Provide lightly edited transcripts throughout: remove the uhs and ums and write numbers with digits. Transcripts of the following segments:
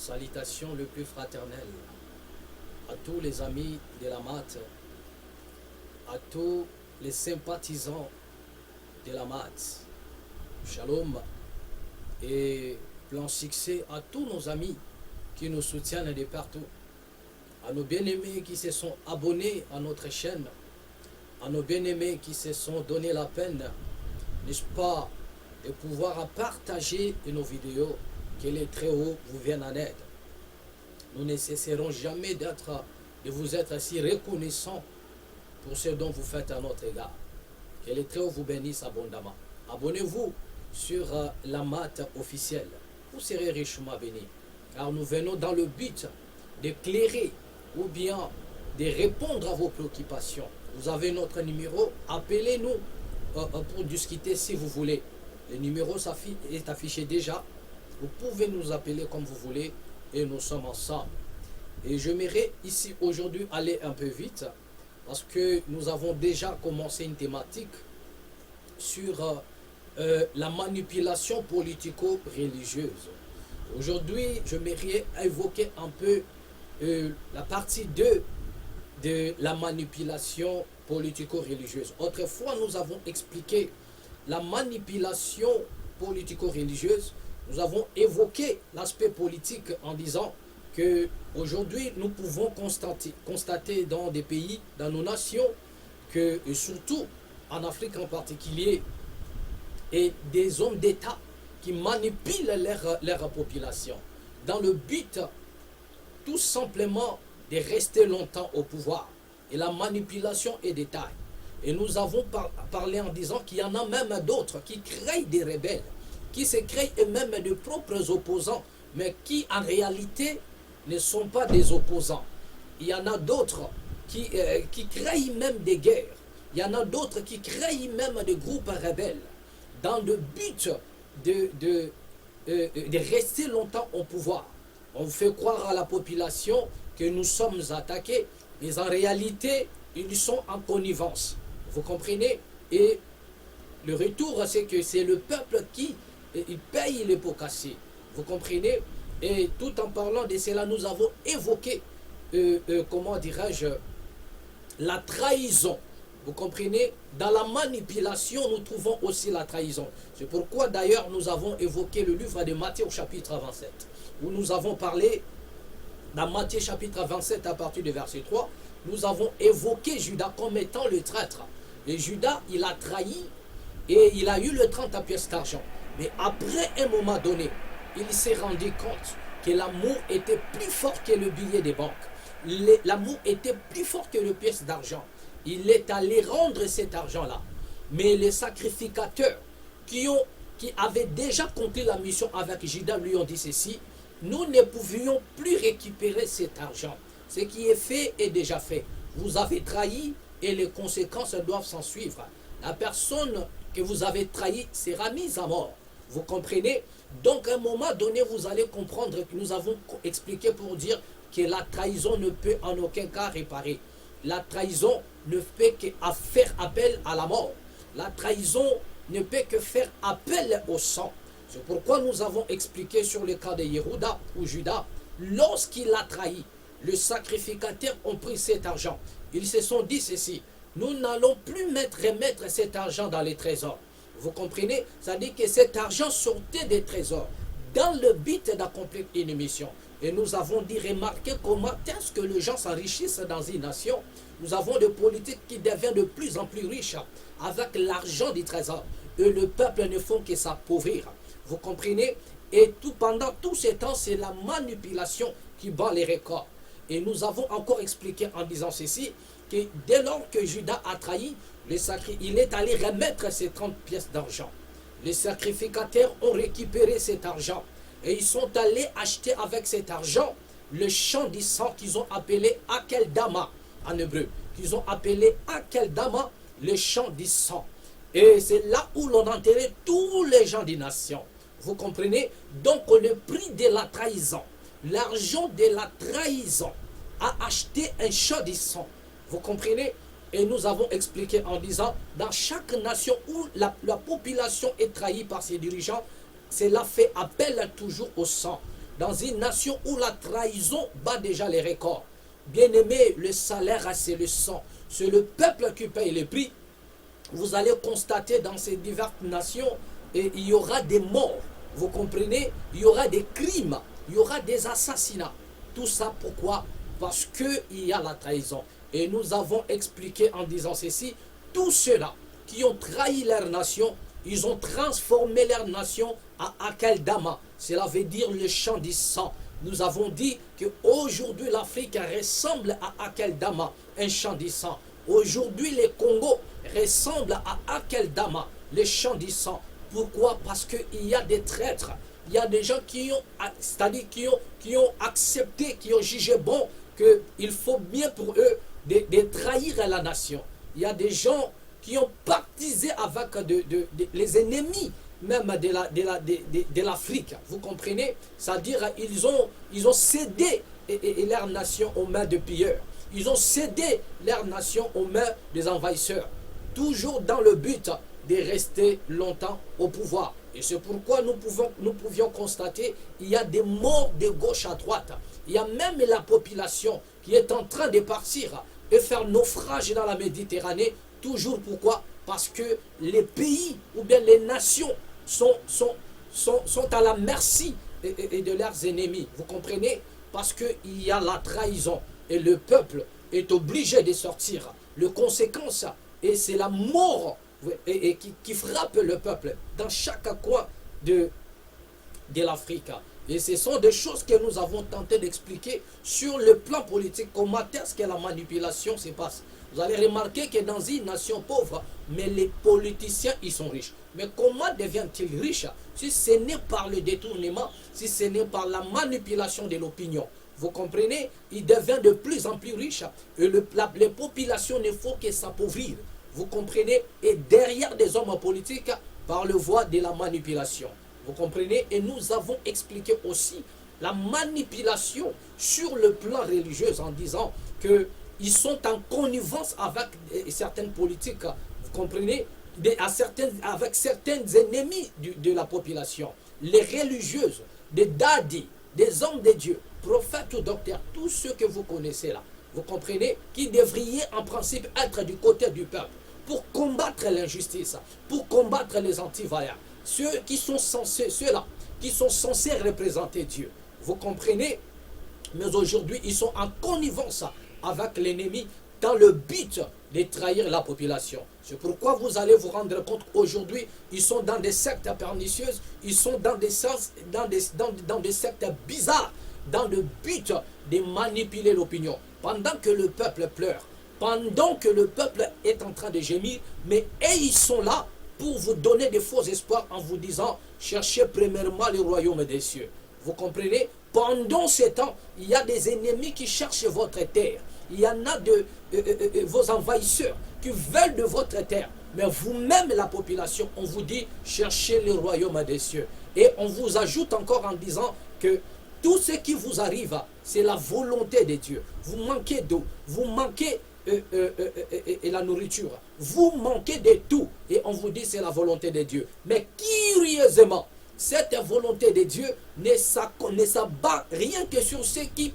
Salutations le plus fraternelles à tous les amis de la MAT, à tous les sympathisants de la MAT. Shalom et plan succès à tous nos amis qui nous soutiennent de partout, à nos bien-aimés qui se sont abonnés à notre chaîne, à nos bien-aimés qui se sont donné la peine, n'est-ce pas, de pouvoir partager nos vidéos, que les Très-Hauts vous viennent en aide. Nous ne cesserons jamais de vous être si reconnaissants pour ce dont vous faites à notre égard. Que les Très-Hauts vous bénissent abondamment. Abonnez-vous sur la MAT officielle. Vous serez richement bénis. Car nous venons dans le but d'éclairer ou bien de répondre à vos préoccupations. Vous avez notre numéro. Appelez-nous pour discuter si vous voulez. Le numéro est affiché déjà. Vous pouvez nous appeler comme vous voulez et nous sommes ensemble. Et j'aimerais ici aujourd'hui aller un peu vite parce que nous avons déjà commencé une thématique sur la manipulation politico-religieuse. Aujourd'hui, j'aimerais évoquer un peu la partie 2 de la manipulation politico-religieuse. Autrefois, nous avons expliqué la manipulation politico-religieuse. Nous avons évoqué l'aspect politique en disant que aujourd'hui nous pouvons constater dans des pays, dans nos nations, que et surtout en Afrique en particulier, et des hommes d'État qui manipulent leur population dans le but tout simplement de rester longtemps au pouvoir. Et la manipulation est détail. Et nous avons parlé en disant qu'il y en a même d'autres qui créent des rebelles, qui se créent eux-mêmes de propres opposants, mais qui en réalité ne sont pas des opposants. Il y en a d'autres qui créent même des guerres. Il y en a d'autres qui créent même des groupes rebelles dans le but de rester longtemps au pouvoir. On fait croire à la population que nous sommes attaqués, mais en réalité, ils sont en connivence. Vous comprenez? Et le retour, c'est que c'est le peuple qui il paye les pots cassés. Vous comprenez? Et tout en parlant de cela, nous avons évoqué, comment dirais-je, la trahison. Vous comprenez? Dans la manipulation, nous trouvons aussi la trahison. C'est pourquoi d'ailleurs nous avons évoqué le livre de Matthieu au chapitre 27, où nous avons parlé, dans Matthieu chapitre 27 à partir du verset 3, nous avons évoqué Judas comme étant le traître. Et Judas, il a trahi et il a eu le 30 pièces d'argent. Mais après un moment donné, il s'est rendu compte que l'amour était plus fort que le billet des banques. L'amour était plus fort que le pièce d'argent. Il est allé rendre cet argent-là. Mais les sacrificateurs qui avaient déjà conclu la mission avec Judas lui ont dit ceci: nous ne pouvions plus récupérer cet argent. Ce qui est fait est déjà fait. Vous avez trahi et les conséquences doivent s'en suivre. La personne que vous avez trahi sera mise à mort. Vous comprenez? Donc à un moment donné, vous allez comprendre que nous avons expliqué pour dire que la trahison ne peut en aucun cas réparer. La trahison ne peut que faire appel à la mort. La trahison ne peut que faire appel au sang. C'est pourquoi nous avons expliqué sur le cas de Yehuda ou Judas, lorsqu'il a trahi, les sacrificateurs ont pris cet argent. Ils se sont dit ceci: nous n'allons plus remettre cet argent dans les trésors. Vous comprenez? Ça dit que cet argent sortait des trésors dans le but d'accomplir une mission. Et nous avons dit, remarquez comment est-ce que les gens s'enrichissent dans une nation. Nous avons des politiques qui deviennent de plus en plus riches avec l'argent du trésor. Et le peuple ne font que s'appauvrir. Vous comprenez? Et pendant tout ce temps, c'est la manipulation qui bat les records. Et nous avons encore expliqué en disant ceci, que dès lors que Judas a trahi, il est allé remettre ses 30 pièces d'argent. Les sacrificateurs ont récupéré cet argent et ils sont allés acheter avec cet argent le champ du sang qu'ils ont appelé Akeldama en hébreu, qu'ils ont appelé Akeldama, le champ du sang. Et c'est là où l'on enterrait tous les gens des nations. Vous comprenez? Donc le prix de la trahison, l'argent de la trahison a acheté un champ du sang. Vous comprenez? Et nous avons expliqué en disant, dans chaque nation où la population est trahie par ses dirigeants, cela fait appel toujours au sang. dans une nation où la trahison bat déjà les records. Bien-aimé, le salaire, c'est le sang. C'est le peuple qui paye le prix. Vous allez constater dans ces diverses nations, et il y aura des morts. Vous comprenez? Il y aura des crimes, il y aura des assassinats. Tout ça pourquoi? Parce qu'il y a la trahison. Et nous avons expliqué en disant ceci, tous ceux-là qui ont trahi leur nation, ils ont transformé leur nation à Akeldama. Cela veut dire le champ du sang. Nous avons dit qu'aujourd'hui l'Afrique ressemble à Akeldama, un champ du sang. Aujourd'hui les Congos ressemblent à Akeldama, le champ du sang. Pourquoi? Parce qu'il y a des traîtres. Il y a des gens qui ont, c'est-à-dire qui ont accepté, qui ont jugé bon qu'il faut bien pour eux de trahir la nation. Il y a des gens qui ont pactisé avec les ennemis même de l'Afrique. Vous comprenez? C'est-à-dire ils ont cédé leur nation aux mains de pilleurs. Ils ont cédé leur nation aux mains des envahisseurs. Toujours dans le but de rester longtemps au pouvoir. Et c'est pourquoi nous pouvions constater qu'il y a des morts de gauche à droite. Il y a même la population qui est en train de partir et faire naufrage dans la Méditerranée. Toujours pourquoi? Parce que les pays ou bien les nations sont à la merci de leurs ennemis. Vous comprenez? Parce qu'il y a la trahison et le peuple est obligé de sortir. Les conséquences, et c'est la mort qui frappe le peuple dans chaque coin de l'Afrique. Et ce sont des choses que nous avons tenté d'expliquer sur le plan politique, comment est-ce que la manipulation se passe. Vous allez remarquer que dans une nation pauvre, mais les politiciens, ils sont riches. Mais comment deviennent-ils riches? Si ce n'est par le détournement, si ce n'est par la manipulation de l'opinion. Vous comprenez? Ils deviennent de plus en plus riches. Et les populations ne font que s'appauvrir. Vous comprenez? Et derrière des hommes politiques, par le voie de la manipulation. Vous comprenez? Et nous avons expliqué aussi la manipulation sur le plan religieux en disant qu'ils sont en connivence avec certaines politiques. Vous comprenez? Avec certains ennemis de la population. Les religieuses, des dadis, des hommes de Dieu, prophètes ou docteurs, tous ceux que vous connaissez là. Vous comprenez? Qui devraient en principe être du côté du peuple pour combattre l'injustice, pour combattre les anti-vaillants. Ceux-là qui sont censés représenter Dieu. Vous comprenez? Mais aujourd'hui, ils sont en connivence avec l'ennemi dans le but de trahir la population. C'est pourquoi vous allez vous rendre compte qu'aujourd'hui, ils sont dans des sectes pernicieuses, ils sont dans des sectes bizarres, dans le but de manipuler l'opinion. Pendant que le peuple pleure, pendant que le peuple est en train de gémir, mais ils sont là pour vous donner des faux espoirs en vous disant, cherchez premièrement le royaume des cieux. Vous comprenez? Pendant ce temps, il y a des ennemis qui cherchent votre terre. Il y en a vos envahisseurs qui veulent de votre terre. Mais vous-même, la population, on vous dit, cherchez le royaume des cieux. Et on vous ajoute encore en disant que tout ce qui vous arrive, c'est la volonté de Dieu. Vous manquez d'eau, vous manquez la nourriture. Vous manquez de tout. Et on vous dit c'est la volonté de Dieu. Mais curieusement, cette volonté de Dieu ne s'abat rien que sur ce qui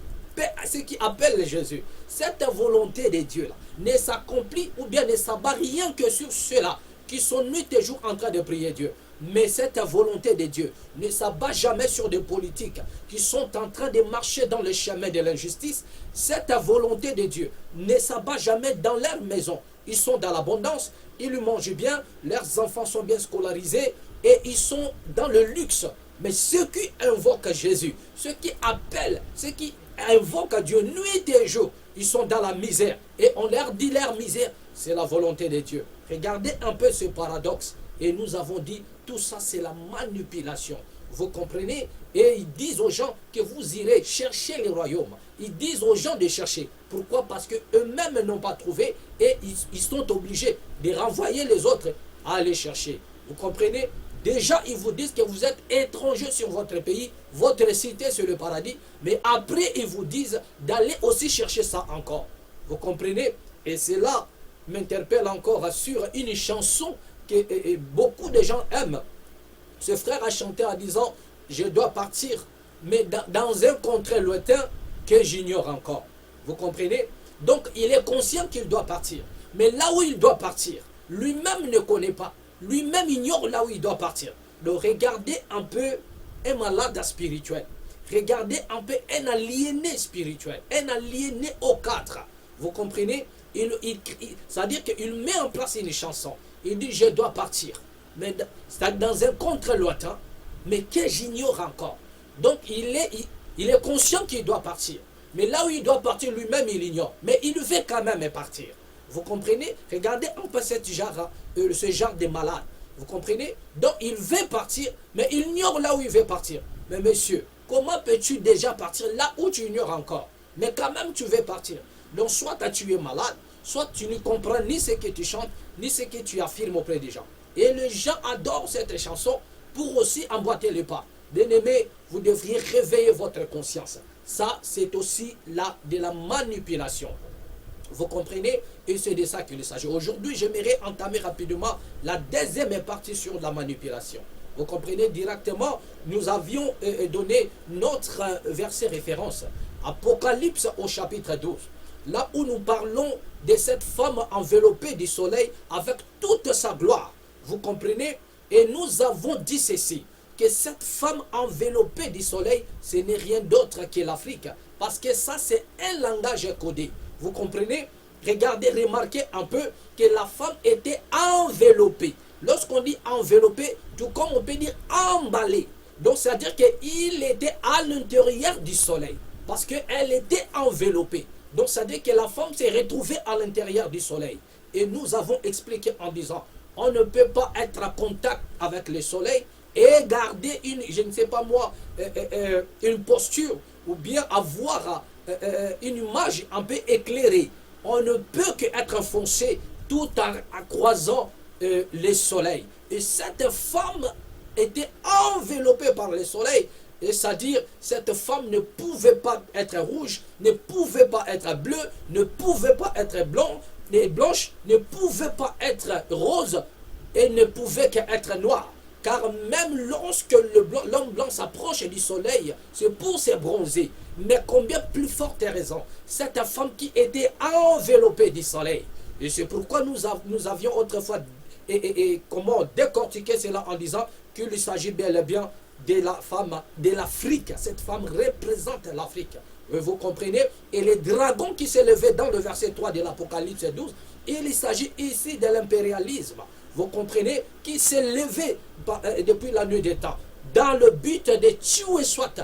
appelle Jésus. Cette volonté de Dieu là ne s'accomplit ou bien ne s'abat rien que sur ceux-là qui sont nuit et jour en train de prier Dieu. Mais cette volonté de Dieu ne s'abat jamais sur des politiques qui sont en train de marcher dans le chemin de l'injustice. Cette volonté de Dieu ne s'abat jamais dans leur maison. Ils sont dans l'abondance, ils mangent bien, leurs enfants sont bien scolarisés et ils sont dans le luxe. Mais ceux qui invoquent Jésus, ceux qui appellent, ceux qui invoquent Dieu nuit et jour, ils sont dans la misère. Et on leur dit leur misère, c'est la volonté de Dieu. Regardez un peu ce paradoxe. Et nous avons dit, tout ça c'est la manipulation. Vous comprenez? Et ils disent aux gens que vous irez chercher le royaume. Ils disent aux gens de chercher. Pourquoi? Parce qu'eux-mêmes n'ont pas trouvé et ils sont obligés de renvoyer les autres à aller chercher. Vous comprenez? Déjà, ils vous disent que vous êtes étrangers sur votre pays, votre cité c'est le paradis. Mais après, ils vous disent d'aller aussi chercher ça encore. Vous comprenez? Et cela m'interpelle encore sur une chanson que beaucoup de gens aiment. Ce frère a chanté en disant, je dois partir mais dans un contrat lointain que j'ignore encore. Vous comprenez? Donc il est conscient qu'il doit partir. Mais là où il doit partir, lui-même ne connaît pas. Lui-même ignore là où il doit partir. Donc regardez un peu un malade spirituel. Regardez un peu un aliéné spirituel. Un aliéné au cadre. Vous comprenez? C'est-à-dire qu'il met en place une chanson. Il dit je dois partir. Mais c'est dans un contre lointain, mais que j'ignore encore. Donc il est conscient qu'il doit partir. Mais là où il doit partir, lui-même il ignore. Mais il veut quand même partir. Vous comprenez? Regardez un peu ce genre de malade. Vous comprenez? Donc il veut partir, mais il ignore là où il veut partir. Mais monsieur, comment peux-tu déjà partir là où tu ignores encore? Mais quand même tu veux partir. Donc soit tu es malade, soit tu ne comprends ni ce que tu chantes, ni ce que tu affirmes auprès des gens. Et les gens adorent cette chanson pour aussi emboîter les pas. Bien-aimés, vous devriez réveiller votre conscience. Ça, c'est aussi là de la manipulation. Vous comprenez? Et c'est de ça qu'il s'agit. Aujourd'hui, j'aimerais entamer rapidement la deuxième partie sur la manipulation. Vous comprenez? Directement, nous avions donné notre verset référence. Apocalypse au chapitre 12. Là où nous parlons de cette femme enveloppée du soleil avec toute sa gloire. Vous comprenez? Et nous avons dit ceci, que cette femme enveloppée du soleil, ce n'est rien d'autre que l'Afrique. Parce que ça, c'est un langage codé. Vous comprenez? Regardez, remarquez un peu que la femme était enveloppée. Lorsqu'on dit enveloppée, tout comme on peut dire emballée. Donc, c'est-à-dire qu'il était à l'intérieur du soleil. Parce qu'elle était enveloppée. Donc, c'est-à-dire que la femme s'est retrouvée à l'intérieur du soleil. Et nous avons expliqué en disant, on ne peut pas être en contact avec le soleil et garder une, je ne sais pas moi, une posture ou bien avoir une image un peu éclairée. On ne peut qu'être foncé tout en croisant le soleil. Et cette femme était enveloppée par le soleil. Et c'est-à-dire, cette femme ne pouvait pas être rouge, ne pouvait pas être bleue, ne pouvait pas être blanche, ne pouvait pas être rose et ne pouvait qu'être noire. Car même lorsque l'homme blanc s'approche du soleil, c'est pour se bronzer. Mais combien plus forte raison, cette femme qui était enveloppée du soleil. Et c'est pourquoi nous avions autrefois comment décortiquer cela en disant qu'il s'agit bel et bien de la femme de l'Afrique. Cette femme représente l'Afrique. Vous comprenez? Et les dragons qui s'est levé dans le verset 3 de l'Apocalypse 12, il s'agit ici de l'impérialisme. Vous comprenez? Qui s'est levé depuis la nuit des temps dans le but de tuer soit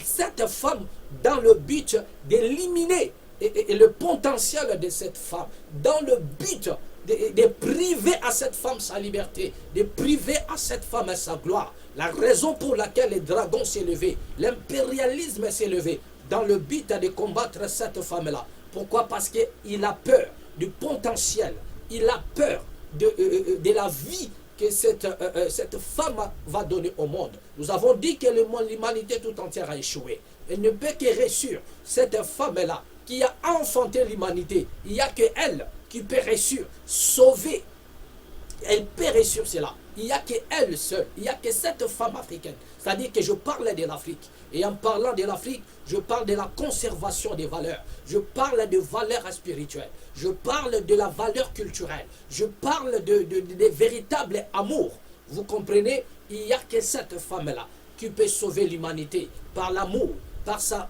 cette femme, dans le but d'éliminer et le potentiel de cette femme, dans le but de priver à cette femme sa liberté, de priver à cette femme sa gloire. La raison pour laquelle les dragons s'est levé, l'impérialisme s'est levé, dans le but de combattre cette femme-là. Pourquoi? Parce qu'il a peur du potentiel, il a peur de la vie que cette femme va donner au monde. Nous avons dit que l'humanité tout entière a échoué. Elle ne peut que réussir. Cette femme-là qui a enfanté l'humanité, il n'y a qu'elle qui peut réussir, sauver. Elle peut réussir cela. Il n'y a qu'elle seule. Il n'y a que cette femme africaine. C'est-à-dire que je parle de l'Afrique. Et en parlant de l'Afrique, je parle de la conservation des valeurs. Je parle de valeurs spirituelles. Je parle de la valeur culturelle. Je parle de véritables amours. Vous comprenez? Il n'y a que cette femme-là qui peut sauver l'humanité par l'amour, par sa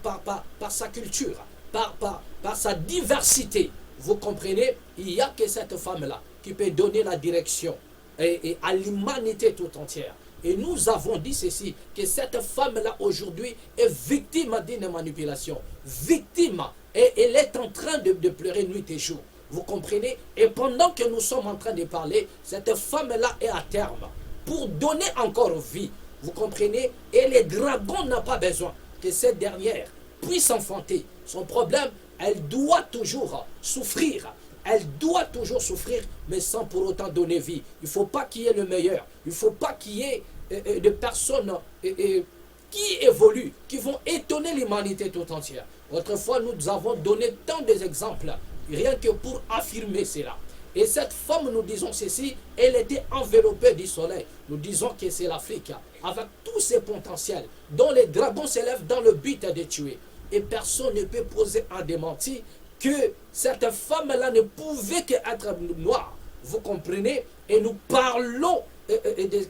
culture, par sa diversité. Vous comprenez? Il n'y a que cette femme-là qui peut donner la direction et à l'humanité tout entière. Et nous avons dit ceci, que cette femme-là aujourd'hui est victime d'une manipulation. Victime. Et elle est en train de pleurer nuit et jour. Vous comprenez? Et pendant que nous sommes en train de parler, cette femme-là est à terme. Pour donner encore vie. Vous comprenez? Et les dragons n'ont pas besoin que cette dernière puisse enfanter. Son problème, elle doit toujours souffrir. Elle doit toujours souffrir, mais sans pour autant donner vie. Il ne faut pas qu'il y ait le meilleur. Il ne faut pas qu'il y ait de personnes qui évoluent, qui vont étonner l'humanité tout entière. Autrefois, nous avons donné tant d'exemples, rien que pour affirmer cela. Et cette femme, nous disons ceci, elle était enveloppée du soleil. Nous disons que c'est l'Afrique. avec tous ses potentiels, dont les dragons s'élèvent dans le but de tuer. Et personne ne peut poser un démenti que cette femme-là ne pouvait qu'être noire. Vous comprenez? Et nous parlons,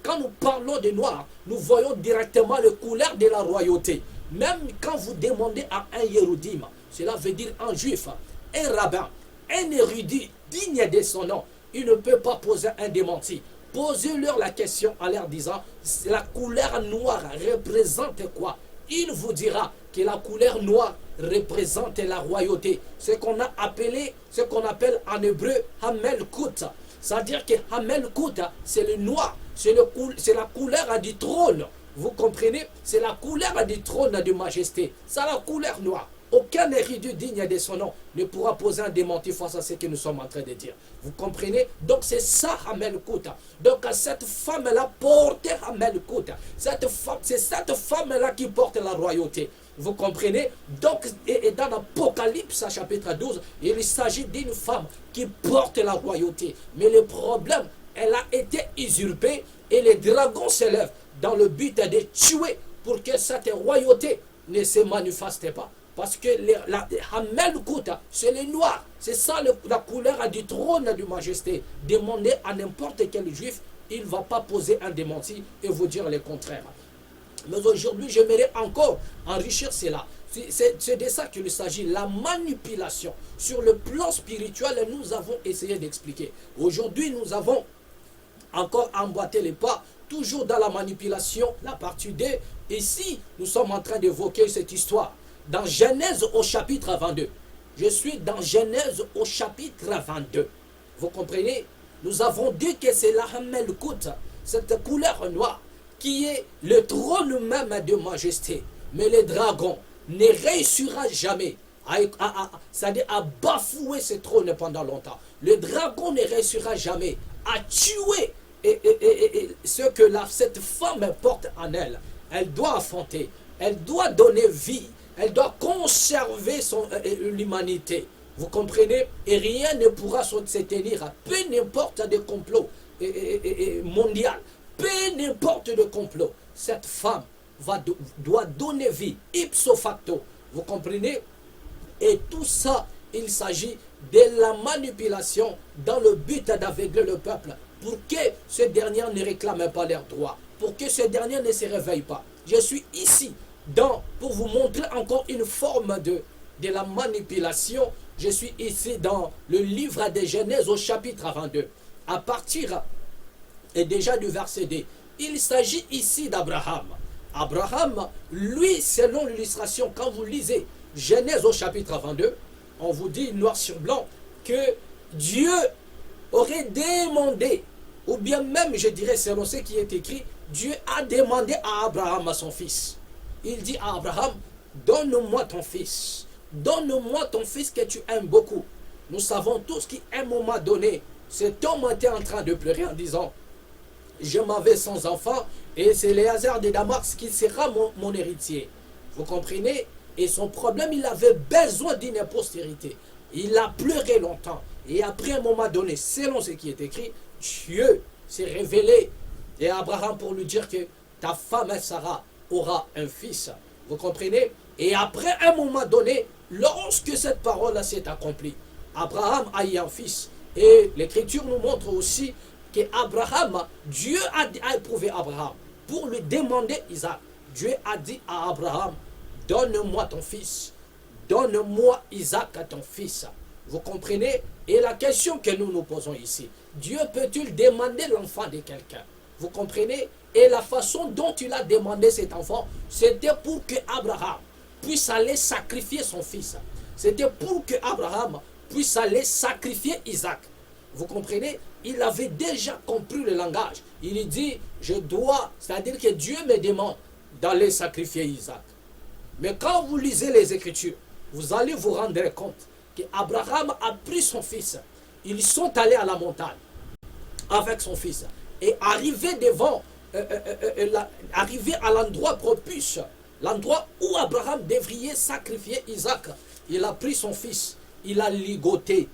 quand nous parlons de noir, nous voyons directement les couleurs de la royauté. Même quand vous demandez à un Yéroudim, cela veut dire un juif, un rabbin, un érudit digne de son nom, il ne peut pas poser un démenti. Posez-leur la question en leur disant, la couleur noire représente quoi? Il vous dira que la couleur noire représente la royauté. Ce qu'on a appelé, ce qu'on appelle en hébreu Hamel Kout. C'est-à-dire que Hamel Kout, c'est le noir, c'est la couleur du trône. Vous comprenez? C'est la couleur du trône de majesté. C'est la couleur noire. Aucun érudit digne de son nom ne pourra poser un démenti face à ce que nous sommes en train de dire. Vous comprenez? Donc c'est ça Hamel Kout. Donc cette femme-là portait Hamel Kout. C'est cette femme-là qui porte la royauté. Vous comprenez? Donc, et dans l'Apocalypse, chapitre 12, il s'agit d'une femme qui porte la royauté. Mais le problème, elle a été usurpée et les dragons s'élèvent dans le but de tuer pour que cette royauté ne se manifeste pas. Parce que la Hamel Kout, c'est le noir. C'est ça la couleur du trône de majesté. Demandez à n'importe quel juif, il ne va pas poser un démenti et vous dire le contraire. Mais aujourd'hui, j'aimerais encore enrichir cela. C'est de ça qu'il s'agit, la manipulation. Sur le plan spirituel, nous avons essayé d'expliquer. Aujourd'hui, nous avons encore emboîté les pas, toujours dans la manipulation, la partie 2. Ici, nous sommes en train d'évoquer cette histoire. Dans Genèse au chapitre 22. Je suis dans Genèse au chapitre 22. Vous comprenez? Nous avons dit que c'est la Hamel Kout, cette couleur noire, qui est le trône même de majesté. Mais le dragon ne réussira jamais c'est-à-dire à bafouer ce trône pendant longtemps. Le dragon ne réussira jamais à tuer ce que cette femme porte en elle. Elle doit affronter, elle doit donner vie, elle doit conserver l'humanité. Vous comprenez? Et rien ne pourra se tenir à peu n'importe des complots mondiaux. Peu n'importe de complot, cette femme doit donner vie, ipso facto. Vous comprenez? Et tout ça, il s'agit de la manipulation dans le but d'aveugler le peuple pour que ce dernier ne réclame pas leurs droits, pour que ce dernier ne se réveille pas. Je suis ici pour vous montrer encore une forme de la manipulation. Je suis ici dans le livre de Genèse au chapitre 22. À partir et déjà du verset 2, il s'agit ici d'Abraham. Abraham, lui, selon l'illustration, quand vous lisez Genèse au chapitre 22, on vous dit noir sur blanc que Dieu aurait demandé, ou bien même, je dirais, selon ce qui est écrit, Dieu a demandé à Abraham, à son fils. Il dit à Abraham, donne-moi ton fils. Donne-moi ton fils que tu aimes beaucoup. Nous savons tous qu'à un moment donné, cet homme était en train de pleurer en disant, je m'avais sans enfant et c'est Éléazar de Damas qui sera mon héritier. Vous comprenez? Et son problème, il avait besoin d'une postérité. Il a pleuré longtemps. Et après un moment donné, selon ce qui est écrit, Dieu s'est révélé et Abraham pour lui dire que ta femme Sarah aura un fils. Vous comprenez? Et après un moment donné, lorsque cette parole s'est accomplie, Abraham a eu un fils. Et l'Écriture nous montre aussi qu'Abraham, Dieu a éprouvé Abraham pour lui demander Isaac. Dieu a dit à Abraham, donne-moi ton fils, donne-moi Isaac à ton fils. Vous comprenez? Et la question que nous nous posons ici, Dieu peut-il demander l'enfant de quelqu'un? Vous comprenez? Et la façon dont il a demandé cet enfant, c'était pour que Abraham puisse aller sacrifier son fils. C'était pour que Abraham puisse aller sacrifier Isaac. Vous comprenez? Il avait déjà compris le langage. Il dit, je dois, c'est-à-dire que Dieu me demande d'aller sacrifier Isaac. Mais quand vous lisez les Écritures, vous allez vous rendre compte qu'Abraham a pris son fils. Ils sont allés à la montagne avec son fils. Et arrivé arrivé à l'endroit propice, l'endroit où Abraham devrait sacrifier Isaac, il a pris son fils, il a ligoté.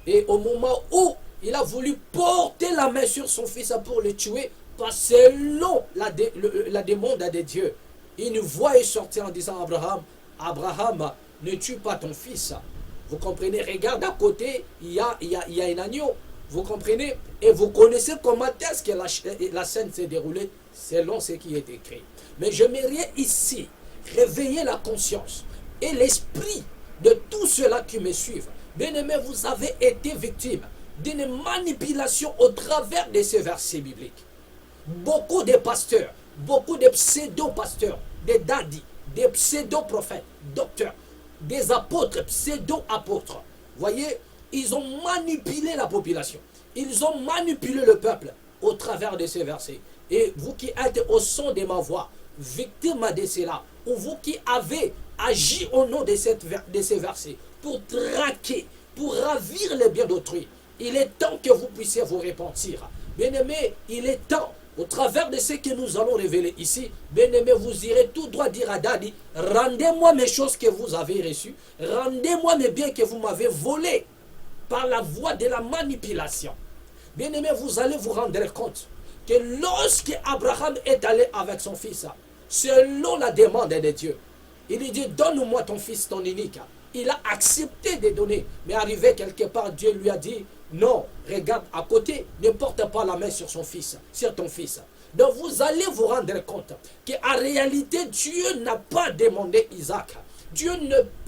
Et au moment où il a voulu porter la main sur son fils pour le tuer, Pas selon la demande de Dieu. Il nous voit sortir en disant Abraham, Abraham, ne tue pas ton fils. Vous comprenez? Regarde à côté, il y a un agneau. Vous comprenez? Et vous connaissez comment est-ce que la scène s'est déroulée selon ce qui est écrit. Mais j'aimerais ici réveiller la conscience et l'esprit de tous ceux-là qui me suivent. Bien-aimés, vous avez été victime d'une manipulation au travers de ces versets bibliques. Beaucoup de pasteurs, beaucoup de pseudo-pasteurs, des daddies, des pseudo-prophètes, docteurs, des apôtres, pseudo-apôtres. Voyez, ils ont manipulé la population. Ils ont manipulé le peuple au travers de ces versets. Et vous qui êtes au son de ma voix, victime de cela, ou vous qui avez agi au nom de ces versets pour traquer, pour ravir les biens d'autrui, il est temps que vous puissiez vous repentir. Bien-aimés, il est temps, au travers de ce que nous allons révéler ici, bien-aimés, vous irez tout droit dire à Daddy, rendez-moi mes choses que vous avez reçues, rendez-moi mes biens que vous m'avez volés par la voie de la manipulation. Bien-aimés, vous allez vous rendre compte que lorsque Abraham est allé avec son fils, selon la demande de Dieu, il lui dit, donne-moi ton fils, ton unique. Il a accepté de donner, mais arrivé quelque part, Dieu lui a dit, non, regarde à côté, ne porte pas la main sur son fils, sur ton fils. Donc vous allez vous rendre compte qu'en réalité, Dieu n'a pas demandé Isaac. Dieu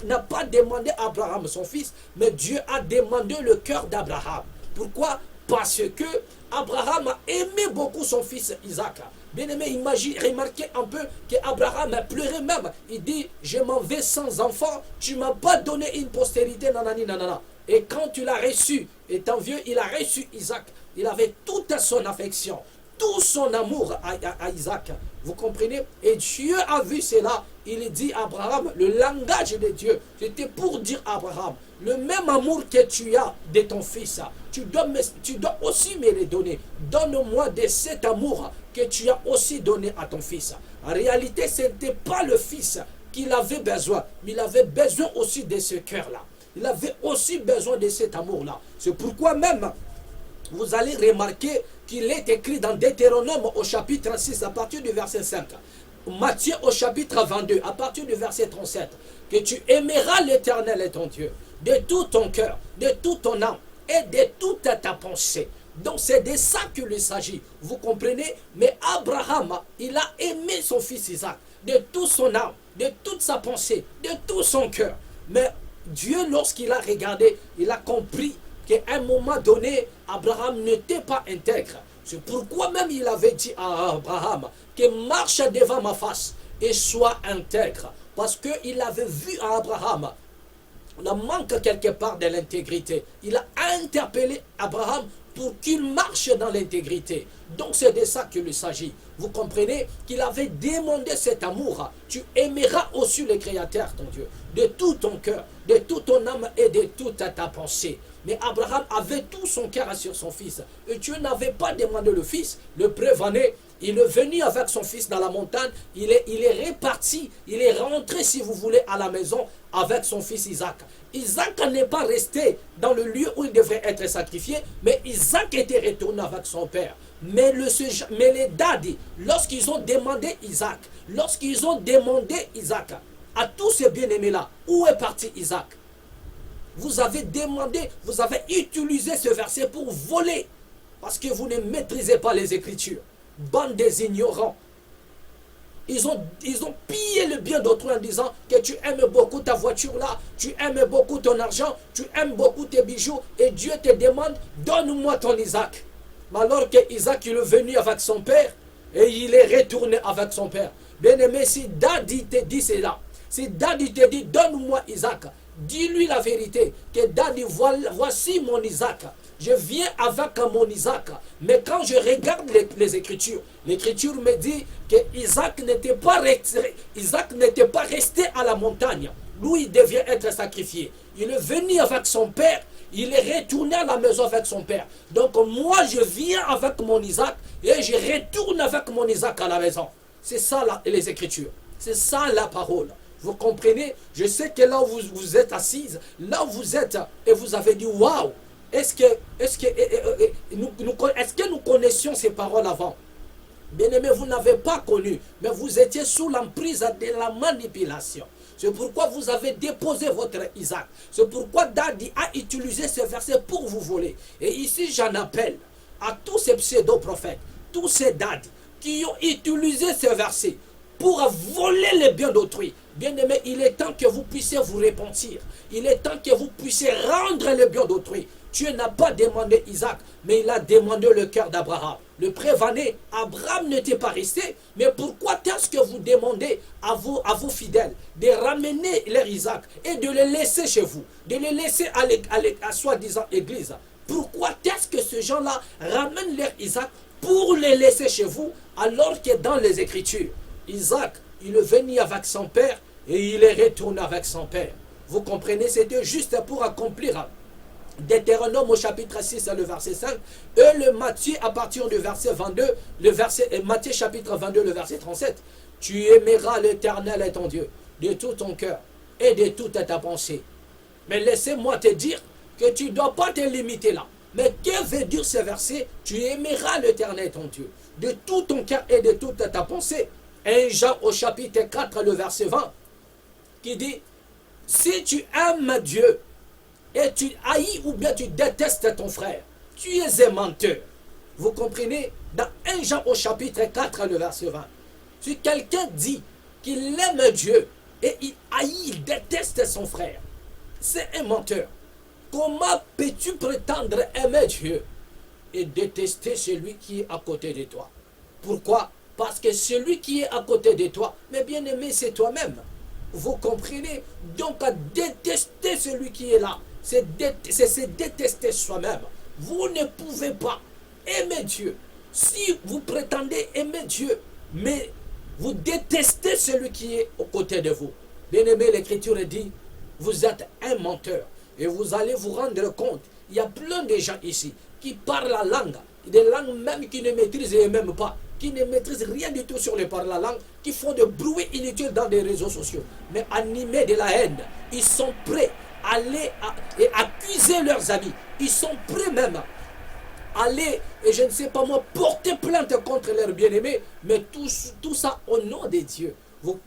n'a pas demandé à Abraham son fils, mais Dieu a demandé le cœur d'Abraham. Pourquoi? Parce que Abraham a aimé beaucoup son fils Isaac. Bien aimé, remarquez un peu qu'Abraham a pleuré même. Il dit, je m'en vais sans enfant, tu ne m'as pas donné une postérité, nanani, nanana. Et quand tu l'as reçu, étant vieux, il a reçu Isaac. Il avait toute son affection, tout son amour à Isaac. Vous comprenez? Et Dieu a vu cela. Il dit à Abraham, le langage de Dieu, c'était pour dire à Abraham, le même amour que tu as de ton fils, tu dois aussi me le donner. Donne-moi de cet amour que tu as aussi donné à ton fils. En réalité, ce n'était pas le fils qu'il avait besoin, mais il avait besoin aussi de ce cœur-là. Il avait aussi besoin de cet amour-là. C'est pourquoi même, vous allez remarquer qu'il est écrit dans Deutéronome au chapitre 6 à partir du verset 5. Matthieu au chapitre 22 à partir du verset 37. Que tu aimeras l'Éternel et ton Dieu de tout ton cœur, de toute ton âme et de toute ta pensée. Donc c'est de ça qu'il s'agit. Vous comprenez? Mais Abraham, il a aimé son fils Isaac de toute son âme, de toute sa pensée, de tout son cœur. Mais Dieu, lorsqu'il a regardé, il a compris qu'à un moment donné, Abraham n'était pas intègre. C'est pourquoi même il avait dit à Abraham que marche devant ma face et sois intègre. Parce qu'il avait vu à Abraham le manque quelque part de l'intégrité. Il a interpellé Abraham pour qu'il marche dans l'intégrité. Donc c'est de ça qu'il s'agit. Vous comprenez qu'il avait demandé cet amour. Tu aimeras aussi le Créateur, ton Dieu, de tout ton cœur, de toute ton âme et de toute ta pensée. Mais Abraham avait tout son cœur sur son fils. Et Dieu n'avait pas demandé le fils. Le preuve en est, il est venu avec son fils dans la montagne. Il est reparti. Il est rentré, si vous voulez, à la maison avec son fils Isaac. Isaac n'est pas resté dans le lieu où il devrait être sacrifié, mais Isaac était retourné avec son père. Mais les dadis, lorsqu'ils ont demandé Isaac, à tous ces bien-aimés-là, où est parti Isaac? Vous avez demandé, vous avez utilisé ce verset pour voler, parce que vous ne maîtrisez pas les Écritures. Bande des ignorants. Ils ont pillé le bien d'autrui en disant que tu aimes beaucoup ta voiture là, tu aimes beaucoup ton argent, tu aimes beaucoup tes bijoux, et Dieu te demande, donne-moi ton Isaac. Mais alors que Isaac il est venu avec son père, et il est retourné avec son père. Bien aimé, si Daddy te dit cela, si Daddy te dit, donne-moi Isaac, dis-lui la vérité, que Daddy, voici mon Isaac. Je viens avec mon Isaac. Mais quand je regarde les Écritures, l'Écriture me dit que Isaac n'était pas resté à la montagne. Lui, il devait être sacrifié. Il est venu avec son père. Il est retourné à la maison avec son père. Donc moi, je viens avec mon Isaac et je retourne avec mon Isaac à la maison. C'est ça les Écritures. C'est ça la parole. Vous comprenez? Je sais que là où vous êtes assise, là où vous êtes, et vous avez dit, waouh! Est-ce que nous connaissions ces paroles avant? Bien-aimés, vous n'avez pas connu, mais vous étiez sous l'emprise de la manipulation. C'est pourquoi vous avez déposé votre Isaac. C'est pourquoi Dadi a utilisé ce verset pour vous voler. Et ici, j'en appelle à tous ces pseudo-prophètes, tous ces Dadi qui ont utilisé ce verset pour voler les biens d'autrui. Bien-aimés, il est temps que vous puissiez vous repentir. Il est temps que vous puissiez rendre les biens d'autrui. Dieu n'a pas demandé Isaac, mais il a demandé le cœur d'Abraham. Le prévané, Abraham n'était pas resté, mais pourquoi est-ce que vous demandez à vos fidèles de ramener leur Isaac et de le laisser chez vous, de le laisser à soi-disant église? Pourquoi est-ce que ces gens-là ramènent leur Isaac pour le laisser chez vous, alors que dans les Écritures, Isaac, il est venu avec son père et il est retourné avec son père. Vous comprenez, c'était juste pour accomplir Deutéronome au chapitre 6 le verset 5 et le Matthieu à partir du verset 22, Matthieu chapitre 22 le verset 37. Tu aimeras l'Éternel et ton Dieu de tout ton cœur et de toute ta pensée. Mais laissez-moi te dire que tu ne dois pas te limiter là. Mais que veut dire ce verset? Tu aimeras l'Éternel et ton Dieu de tout ton cœur et de toute ta pensée. 1 Jean au chapitre 4 le verset 20 qui dit: si tu aimes Dieu et tu haïs ou bien tu détestes ton frère, tu es un menteur. Vous comprenez? Dans 1 Jean au chapitre 4, le verset 20. Si quelqu'un dit qu'il aime Dieu et il haït, il déteste son frère, c'est un menteur. Comment peux-tu prétendre aimer Dieu et détester celui qui est à côté de toi? Pourquoi? Parce que celui qui est à côté de toi, mais bien aimé, c'est toi-même. Vous comprenez? Donc à détester celui qui est là, c'est se détester soi-même. Vous ne pouvez pas aimer Dieu. Si vous prétendez aimer Dieu, mais vous détestez celui qui est aux côtés de vous. Bien aimé, l'Écriture dit, vous êtes un menteur. Et vous allez vous rendre compte, il y a plein de gens ici qui parlent la langue, des langues même qui ne maîtrisent même pas, qui ne maîtrisent rien du tout sur les par la langue, qui font de bruit inutile dans des réseaux sociaux, mais animés de la haine. Ils sont prêts à aller et accuser leurs amis. Ils sont prêts même à aller, et je ne sais pas moi, porter plainte contre leurs bien-aimés, mais tout ça au nom de Dieu. Vous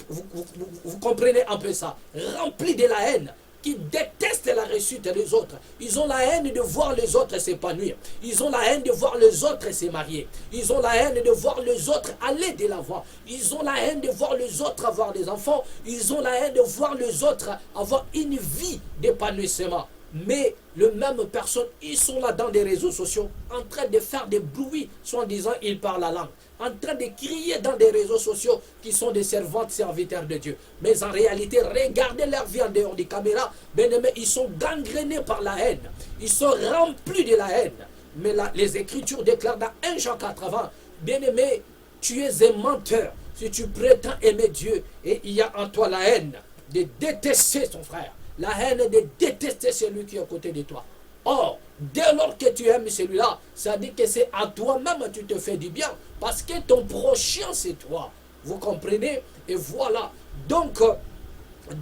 comprenez un peu ça? Remplis de la haine, qui détestent la réussite des autres. Ils ont la haine de voir les autres s'épanouir. Ils ont la haine de voir les autres se marier. Ils ont la haine de voir les autres aller de l'avant. Ils ont la haine de voir les autres avoir des enfants. Ils ont la haine de voir les autres avoir une vie d'épanouissement. Mais les mêmes personnes, ils sont là dans des réseaux sociaux en train de faire des bruits, soit en disant ils parlent la langue, en train de crier dans des réseaux sociaux qui sont des servantes serviteurs de Dieu. Mais en réalité, regardez leur vie en dehors des caméras, bien-aimés, ils sont gangrénés par la haine. Ils sont remplis de la haine. Mais là, les Écritures déclarent dans 1 Jean 80, bien-aimé, tu es un menteur si tu prétends aimer Dieu et il y a en toi la haine de détester ton frère. La haine de détester celui qui est à côté de toi. Or, dès lors que tu aimes celui-là, ça dit que c'est à toi-même que tu te fais du bien. Parce que ton prochain, c'est toi. Vous comprenez? Et voilà. Donc,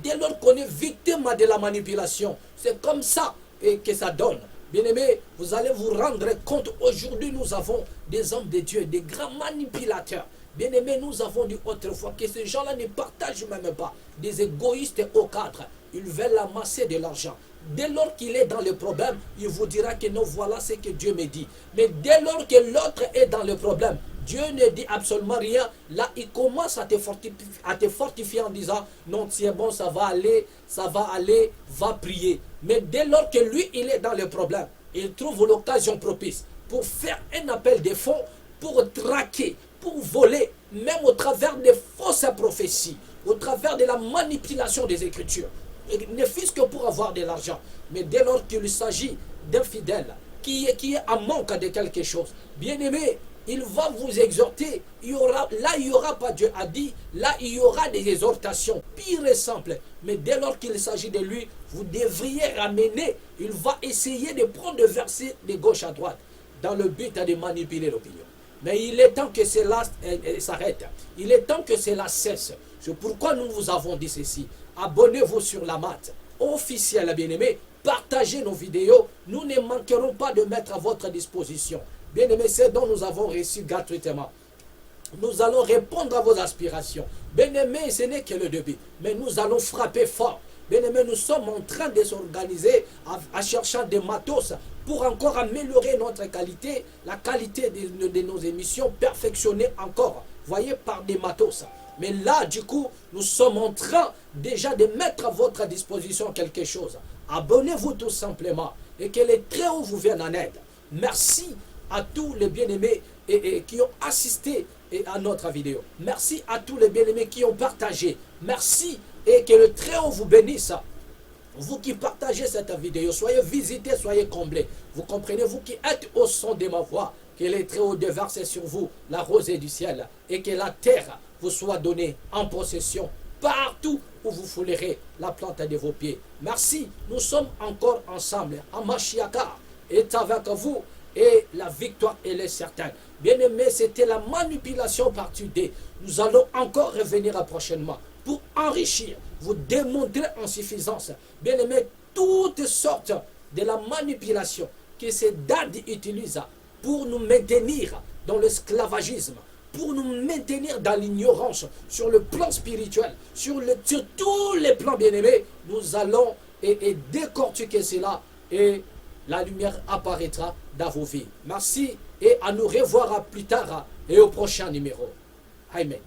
dès lors qu'on est victime de la manipulation, c'est comme ça que ça donne. Bien-aimés, vous allez vous rendre compte, aujourd'hui nous avons des hommes de Dieu, des grands manipulateurs. Bien-aimés, nous avons dit autrefois que ces gens-là ne partagent même pas, des égoïstes au cadre. Ils veulent amasser de l'argent. Dès lors qu'il est dans le problème, il vous dira que non, voilà ce que Dieu me dit. Mais dès lors que l'autre est dans le problème, Dieu ne dit absolument rien. Là, il commence à te fortifier en disant, non, c'est bon, ça va aller, va prier. Mais dès lors que lui, il est dans le problème, il trouve l'occasion propice pour faire un appel de fonds, pour traquer, pour voler, même au travers des fausses prophéties, au travers de la manipulation des Écritures. Et ne fût-ce que pour avoir de l'argent. Mais dès lors qu'il s'agit d'un fidèle qui est en manque de quelque chose, bien aimé, il va vous exhorter. Il y aura pas, Dieu a dit, là il y aura des exhortations pires et simples. Mais dès lors qu'il s'agit de lui, vous devriez ramener. Il va essayer de prendre des versets de gauche à droite dans le but de manipuler l'opinion. Mais il est temps que cela s'arrête. Il est temps que cela cesse. C'est pourquoi nous vous avons dit ceci. Abonnez-vous sur la MAT officielle, bien-aimé. Partagez nos vidéos. Nous ne manquerons pas de mettre à votre disposition. Bien-aimé, c'est dont nous avons reçu gratuitement nous allons répondre à vos aspirations. Bien-aimés, ce n'est que le début, mais nous allons frapper fort. Bien-aimés, nous sommes en train de s'organiser à chercher des matos pour encore améliorer notre qualité, la qualité de nos émissions, perfectionner encore, voyez, par des matos. Mais là, du coup, nous sommes en train déjà de mettre à votre disposition quelque chose. Abonnez-vous tout simplement et que les Très-Hauts vous viennent en aide. Merci à tous les bien-aimés qui ont assisté à notre vidéo. Merci à tous les bien-aimés qui ont partagé. Merci et que le Très-Haut vous bénisse. Vous qui partagez cette vidéo, soyez visités, soyez comblés. Vous comprenez, vous qui êtes au son de ma voix, que les Très-Hauts déversent sur vous la rosée du ciel et que la terre vous soit donnée en possession partout où vous foulerez la plante de vos pieds. Merci, nous sommes encore ensemble. Amashiaka est avec vous et la victoire, elle est certaine. Bien-aimés, c'était la manipulation partie D. Nous allons encore revenir prochainement pour enrichir, vous démontrer en suffisance. Bien-aimés, toutes sortes de la manipulation que ces dads utilisent pour nous maintenir dans l'esclavagisme, pour nous maintenir dans l'ignorance sur le plan spirituel, sur tous les plans, bien-aimés. Nous allons décortiquer cela et la lumière apparaîtra dans vos vies. Merci et à nous revoir plus tard et au prochain numéro. Amen.